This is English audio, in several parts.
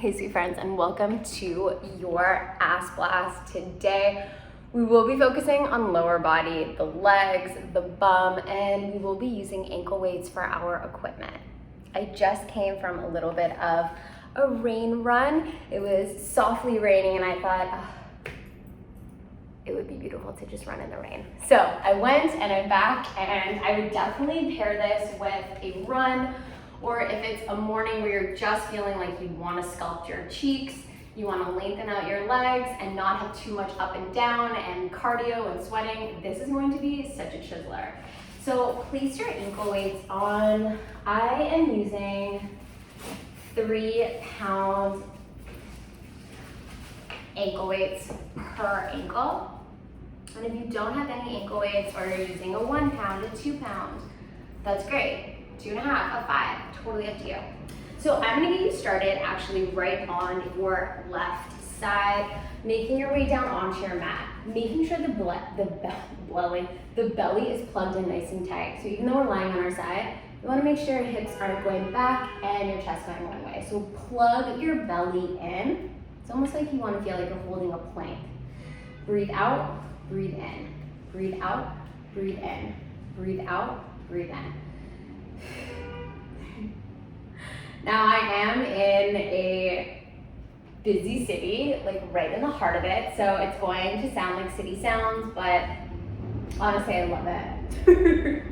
Hey sweet friends, and welcome to your ass blast. Today we will be focusing on lower body, the legs, the bum, and we will be using ankle weights for our equipment. I just came from a little bit of a rain run. It was softly raining and I thought it would be beautiful to just run in the rain. So I went and I'm back, and I would definitely pair this with a run, or if it's a morning where you're just feeling like you want to sculpt your cheeks, you want to lengthen out your legs and not have too much up and down and cardio and sweating, this is going to be such a chiseler. So place your ankle weights on. I am using 3-pound ankle weights per ankle. And if you don't have any ankle weights, or you're using a 1 pound, a 2 pound, that's great. 2.5, a 5, totally up to you. So I'm gonna get you started actually right on your left side, making your way down onto your mat, making sure the belly is plugged in nice and tight. So even though we're lying on our side, you wanna make sure your hips aren't going back and your chest going one way. So plug your belly in. It's almost like you wanna feel like you're holding a plank. Breathe out, breathe in. Breathe out, breathe in. Breathe out, breathe in. Now I am in a busy city, like right in the heart of it, so it's going to sound like city sounds, but honestly I love it.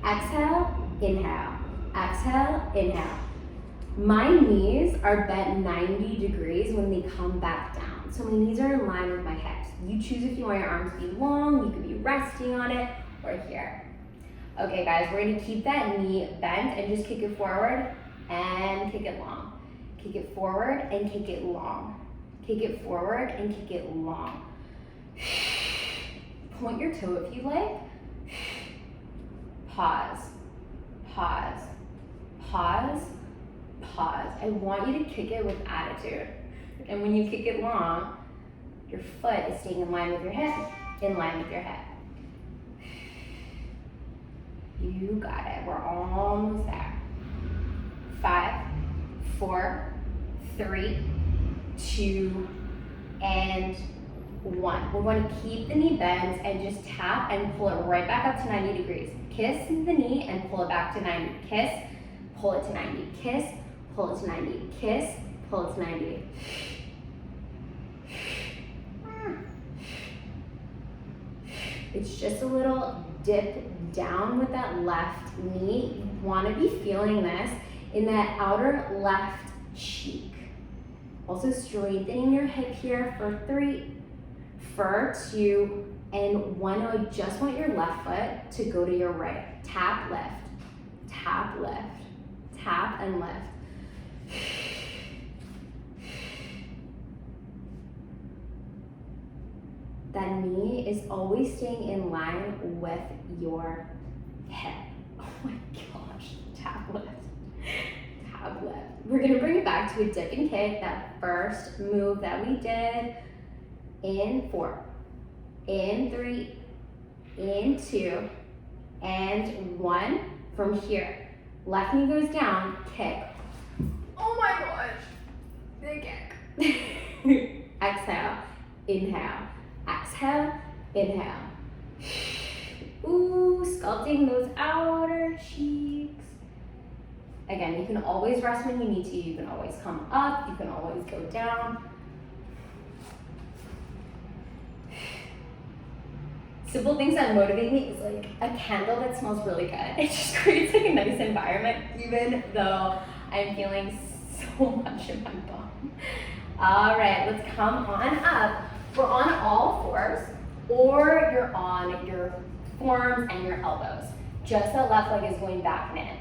Exhale, inhale. Exhale, inhale. My knees are bent 90 degrees when they come back down, so my knees are in line with my hips. You choose if you want your arms to be long, you could be resting on it, or here. Okay guys, we're gonna keep that knee bent and just kick it forward and kick it long. Kick it forward and kick it long. Kick it forward and kick it long. Point your toe if you like. Pause, pause, pause, pause. I want you to kick it with attitude. And when you kick it long, your foot is staying in line with your hip, in line with your head. You got it, we're almost there. 5, 4, 3, 2, and 1. We're going to keep the knee bent and just tap and pull it right back up to 90 degrees. Kiss the knee and pull it back to 90. Kiss, pull it to 90. Kiss, pull it to 90. Kiss, pull it to 90. It's just a little dip down with that left knee. You want to be feeling this in that outer left cheek. Also strengthening your hip here for 3, for 2, and 1. I just want your left foot to go to your right. Tap, lift, tap, lift, tap, and lift. That knee is always staying in line with your hip. Oh my gosh, tap lift, tap lift. We're gonna bring it back to a dip and kick, that first move that we did. In 4, in 3, in 2, and 1. From here, left knee goes down, kick. Oh my gosh, big kick. Exhale, inhale. Exhale, inhale. Ooh, sculpting those outer cheeks. Again, you can always rest when you need to. You can always come up. You can always go down. Simple things that motivate me is like a candle that smells really good. It just creates like a nice environment, even though I'm feeling so much in my bum. All right, let's come on up. We're on all fours, or you're on your forearms and your elbows. Just that left leg is going back and in.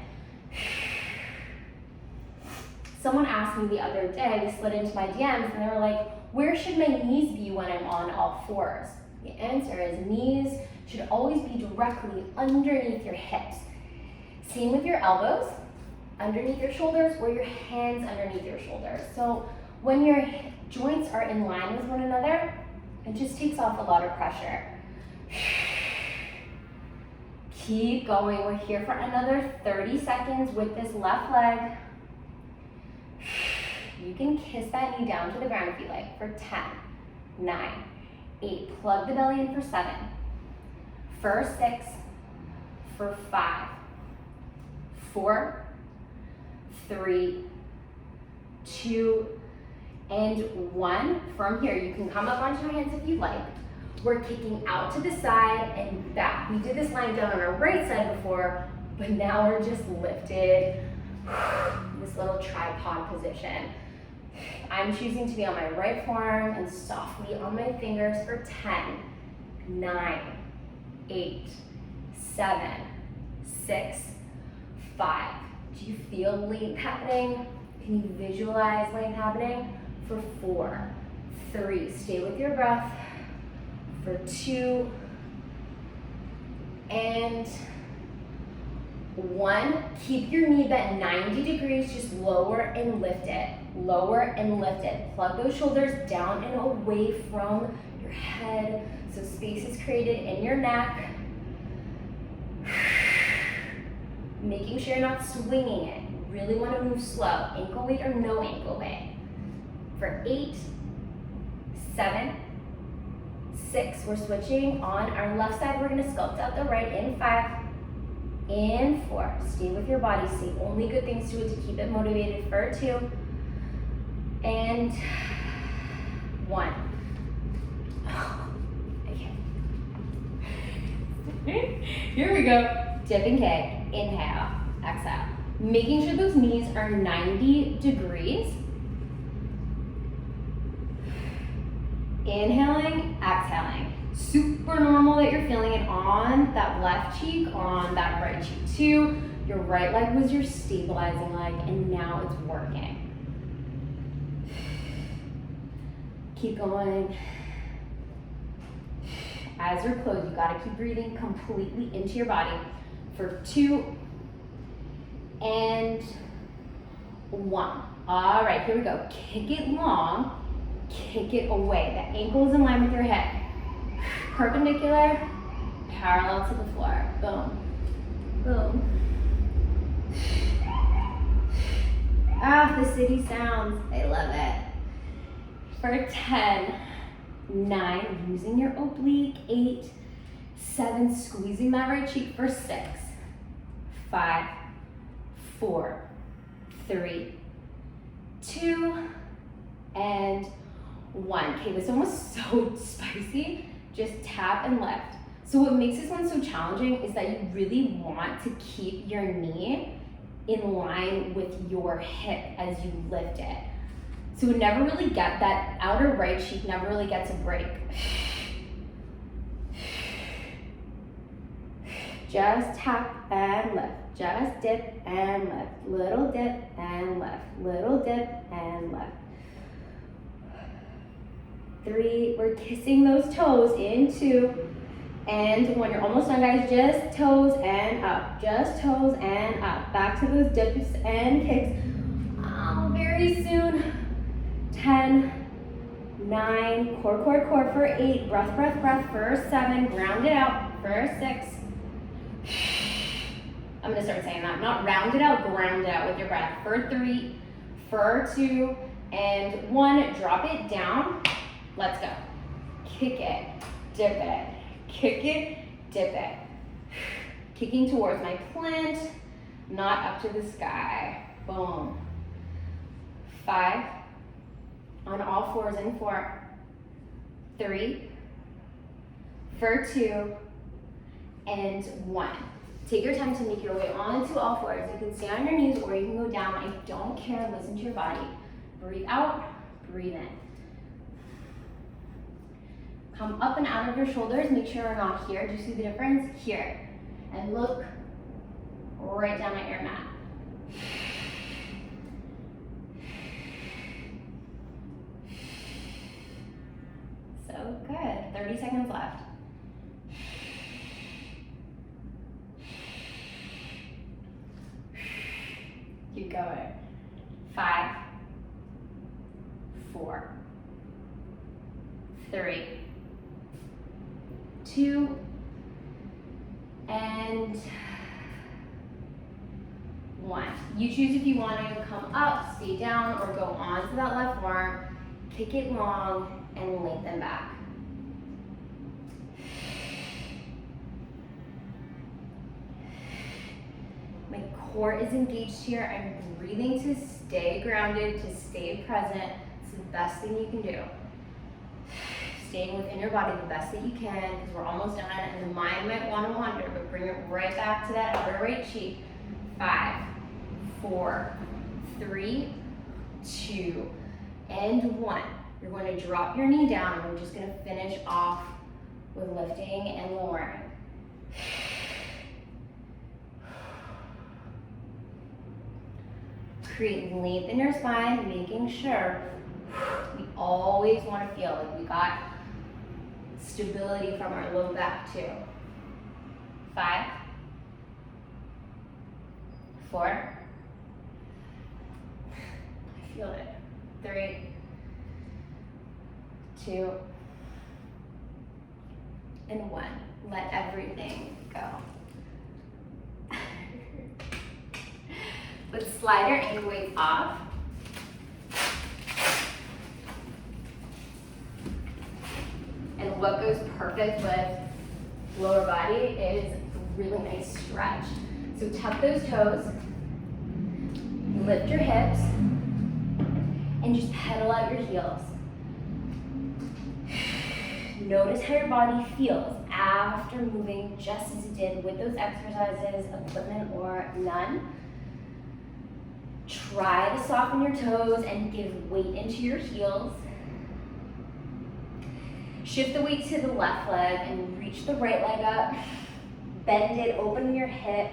Someone asked me the other day, they slid into my DMs, and they were like, where should my knees be when I'm on all fours? The answer is knees should always be directly underneath your hips. Same with your elbows, underneath your shoulders, or your hands underneath your shoulders. So when your joints are in line with one another, it just takes off a lot of pressure. Keep going. We're here for another 30 seconds with this left leg. You can kiss that knee down to the ground if you like for 10, 9, 8. Plug the belly in for 7, for 6, for 5, 4, 3, 2, and 1. From here, you can come up onto your hands if you'd like. We're kicking out to the side and back. We did this lying down on our right side before, but now we're just lifted. This little tripod position. I'm choosing to be on my right forearm and softly on my fingers for 10, 9, 8, 7, 6, 5. Do you feel length happening? Can you visualize length happening? For 4, 3, stay with your breath. For 2, and 1. Keep your knee bent 90 degrees, just lower and lift it. Lower and lift it. Plug those shoulders down and away from your head so space is created in your neck. Making sure you're not swinging it. You really want to move slow. Ankle weight or no ankle weight. For 8, 7, 6, we're switching on our left side. We're going to sculpt out the right in 5, in 4. Stay with your body. Say only good things to it to keep it motivated for 2, and 1. Okay. Here we go. Dipping kick. Inhale. Exhale. Making sure those knees are 90 degrees. Inhaling, exhaling. Super normal that you're feeling it on that left cheek, on that right cheek too. Your right leg was your stabilizing leg, and now it's working. Keep going. As you're closed, you gotta keep breathing completely into your body. For 2, and 1. All right, here we go. Kick it long. Kick it away. The ankle is in line with your hip. Perpendicular, parallel to the floor. Boom, boom. Ah, the city sounds. I love it. For 10, 9, using your oblique. 8, 7, squeezing that right cheek for 6, 5, 4, 3, 2, and 1. Okay, this one was so spicy. Just tap and lift. So what makes this one so challenging is that you really want to keep your knee in line with your hip as you lift it. So we never really get that outer right cheek, never really gets a break. Just tap and lift. Just dip and lift. Little dip and lift. Little dip and lift. 3, we're kissing those toes in 2. And when you're almost done, guys, just toes and up. Just toes and up. Back to those dips and kicks. Very soon. 10, 9, core, core, core for 8. Breath, breath, breath for 7. Ground it out for 6. I'm gonna start saying that. Not round it out, ground it out with your breath. For 3, for 2, and 1. Drop it down. Let's go. Kick it, dip it, kick it, dip it. Kicking towards my plant, not up to the sky. Boom. 5, on all fours in 4, 3, for 2, and 1. Take your time to make your way onto all fours. You can stay on your knees or you can go down. I don't care, listen to your body. Breathe out, breathe in. Come up and out of your shoulders. Make sure we're not here. Do you see the difference? Here. And look right down at your mat. So good. 30 seconds left. Keep going. 5, 4, 3, 2, and 1. You choose if you want to come up, stay down, or go onto that left arm, kick it long, and lengthen back. My core is engaged here. I'm breathing to stay grounded, to stay present. It's the best thing you can do. Staying within your body the best that you can, because we're almost done, and the mind might want to wander, but bring it right back to that outer right cheek. 5, 4, 3, 2, and 1. You're going to drop your knee down, and we're just going to finish off with lifting and lowering. Create length in your spine, making sure we always want to feel like we got stability from our low back too. 5, 4, I feel it. 3, 2, and 1. Let everything go. Let's slide our ankle weights off. And what goes perfect with lower body is a really nice stretch. So tuck those toes, lift your hips, and just pedal out your heels. Notice how your body feels after moving just as it did with those exercises, equipment or none. Try to soften your toes and give weight into your heels. Shift the weight to the left leg and reach the right leg up. Bend it, open your hip,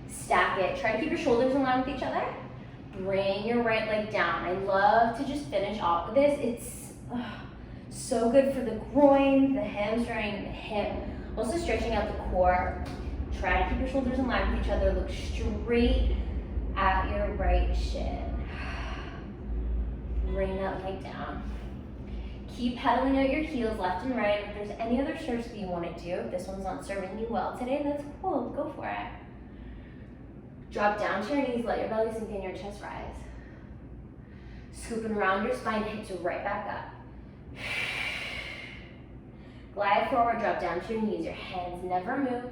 stack it. Try to keep your shoulders in line with each other. Bring your right leg down. I love to just finish off with this. It's so good for the groin, the hamstring, the hip. Also stretching out the core. Try to keep your shoulders in line with each other. Look straight at your right shin. Bring that leg down. Keep pedaling out your heels left and right. If there's any other stretch that you want to do, if this one's not serving you well today, that's cool, go for it. Drop down to your knees, let your belly sink in, your chest rise. Scooping around your spine, hips right back up. Glide forward, drop down to your knees, your hands never move.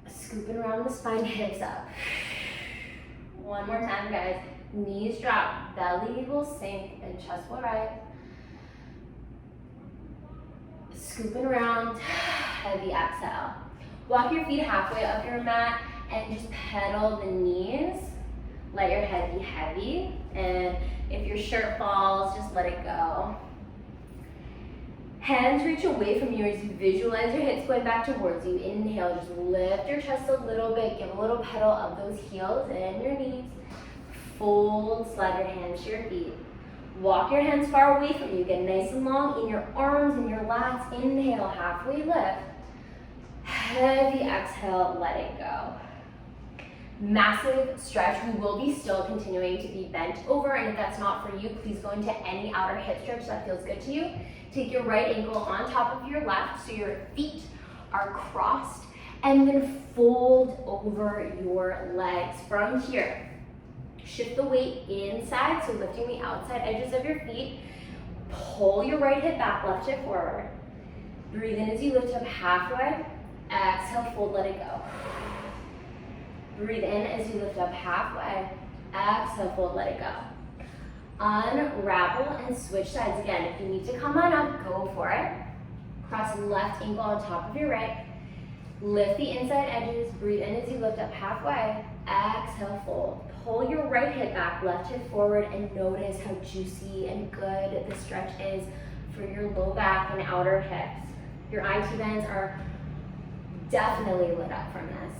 Scooping around the spine, hips up. One more time, guys. Knees drop, belly will sink, and chest will rise. Scooping around, heavy exhale. Walk your feet halfway up your mat and just pedal the knees. Let your head be heavy, and if your shirt falls, just let it go. Hands reach away from you as you visualize your hips going back towards you. Inhale, just lift your chest a little bit, give a little pedal of those heels and your knees. Fold, slide your hands to your feet. Walk your hands far away from you. Get nice and long in your arms and your lats. Inhale, halfway lift. Heavy exhale, let it go. Massive stretch. We will be still continuing to be bent over, and if that's not for you, please go into any outer hip stretch that feels good to you. Take your right ankle on top of your left so your feet are crossed, and then fold over your legs from here. Shift the weight inside, so lifting the outside edges of your feet. Pull your right hip back, left hip forward. Breathe in as you lift up halfway. Exhale, fold, let it go. Breathe in as you lift up halfway. Exhale, fold, let it go. Unravel and switch sides again. If you need to come on up, go for it. Cross left ankle on top of your right. Lift the inside edges. Breathe in as you lift up halfway. Exhale, fold. Pull your right hip back, left hip forward, and notice how juicy and good the stretch is for your low back and outer hips. Your IT bands are definitely lit up from this.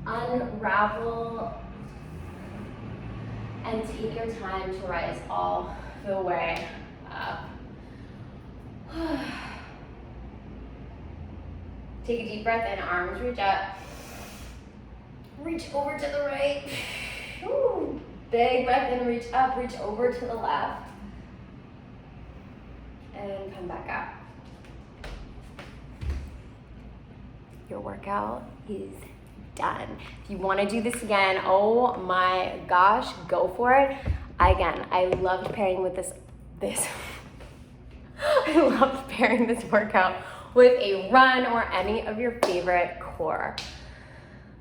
Unravel and take your time to rise all the way up. Take a deep breath in, arms reach up. Reach over to the right. Ooh. Big breath in, reach up, reach over to the left. And come back up. your workout is done. If you want to do this again, oh my gosh, go for it. Again, I loved pairing with this I loved pairing this workout with a run or any of your favorite core.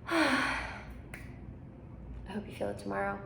I hope you feel it tomorrow.